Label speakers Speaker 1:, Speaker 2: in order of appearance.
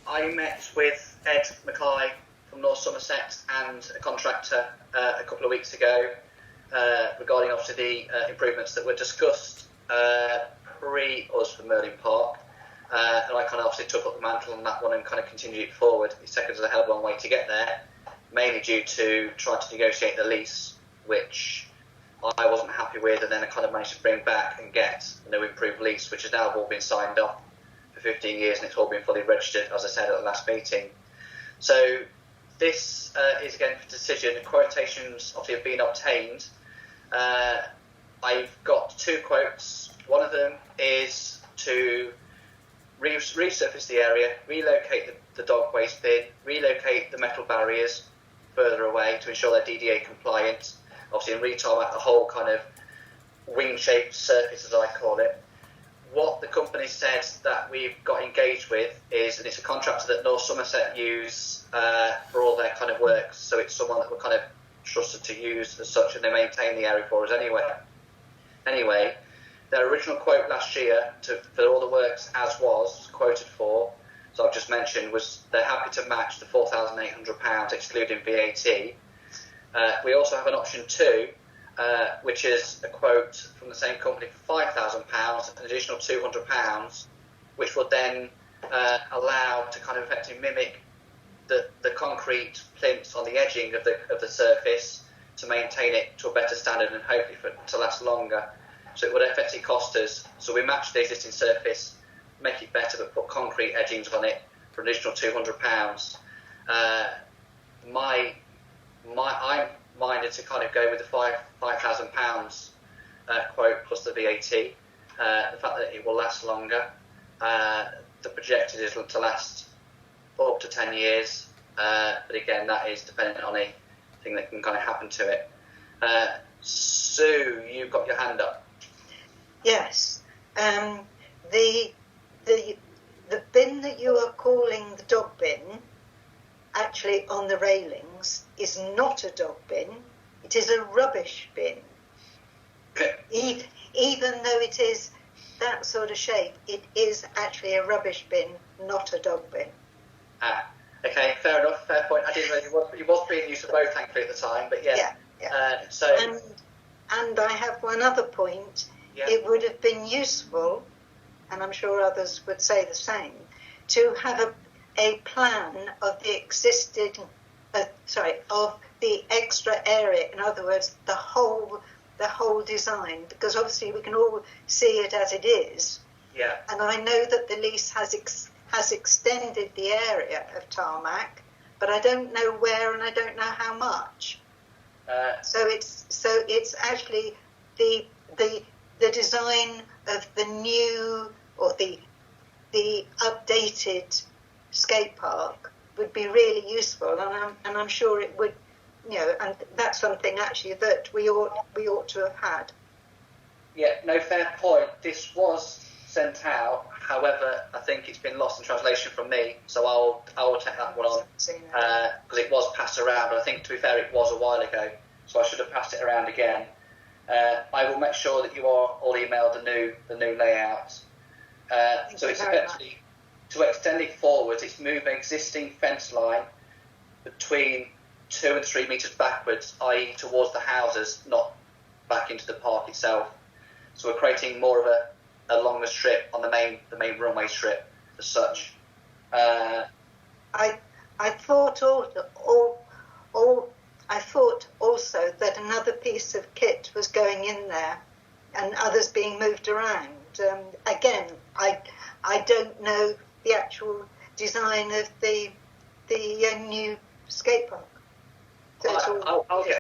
Speaker 1: I met with Ed McKay from North Somerset and a contractor a couple of weeks ago regarding obviously the improvements that were discussed pre-us for Merlin Park. And I kind of obviously took up the mantle on that one and kind of continued it forward. It's taken us a hell of a long way to get there, mainly due to trying to negotiate the lease, which I wasn't happy with, and then I kind of managed to bring back and get a new improved lease, which has now all been signed off for 15 years and it's all been fully registered, as I said at the last meeting. So this is again for decision. Quotations obviously have been obtained. I've got two quotes. One of them is to resurface the area, relocate the dog waste bin, relocate the metal barriers further away to ensure they're DDA compliant, obviously, and retarmac the whole kind of wing-shaped surface, as I call it. What the company said that we've got engaged with is, and it's a contractor that North Somerset use for all their kind of works, so it's someone that we're kind of trusted to use as such, and they maintain the area for us anyway. Their original quote last year for all the works as was quoted for, so I've just mentioned, was they're happy to match the £4,800 excluding VAT. We also have an option 2, which is a quote from the same company for £5,000, an additional £200, which would then allow to kind of effectively mimic the concrete plinths on the edging of the surface to maintain it to a better standard and hopefully for it to last longer. So it would effectively cost us. So we match the existing surface, make it better, but put concrete edgings on it for an additional £200. I'm minded to kind of go with the £5,000 quote plus the VAT. The fact that it will last longer. The projected is to last up to 10 years. But again, that is dependent on anything that can kind of happen to it. Sue, you've got your hand up.
Speaker 2: Yes. The bin that you are calling the dog bin, actually on the railings, is not a dog bin. It is a rubbish bin.
Speaker 1: Okay.
Speaker 2: Even though it is that sort of shape, it is actually a rubbish bin, not a dog bin.
Speaker 1: Okay, fair enough, fair point. I didn't realise it was being used for both, thankfully, at the time, but yeah.
Speaker 2: And I have one other point. Yeah. It would have been useful, and I'm sure others would say the same, to have a plan of the of the extra area. In other words, the whole design, because obviously we can all see it as it is.
Speaker 1: Yeah.
Speaker 2: And I know that the lease has extended the area of tarmac, but I don't know where and I don't know how much. So it's actually the design of the new or the updated skate park would be really useful, and I'm sure it would, and that's something actually that we ought to have had.
Speaker 1: Yeah, no, fair point. This was sent out, however, I think it's been lost in translation from me, so I will take that one on because it was passed around. But I think, to be fair, it was a while ago, so I should have passed it around again. I will make sure that you are all emailed the new layout. So it's effectively to extend it forwards. It's move existing fence line between 2 and 3 metres backwards, i.e. towards the houses, not back into the park itself. So we're creating more of a longer strip on the main runway strip as such.
Speaker 2: I thought also that another piece of kit was going in there and others being moved around. Again, I don't know the actual design of the new skate park. So
Speaker 1: I'll get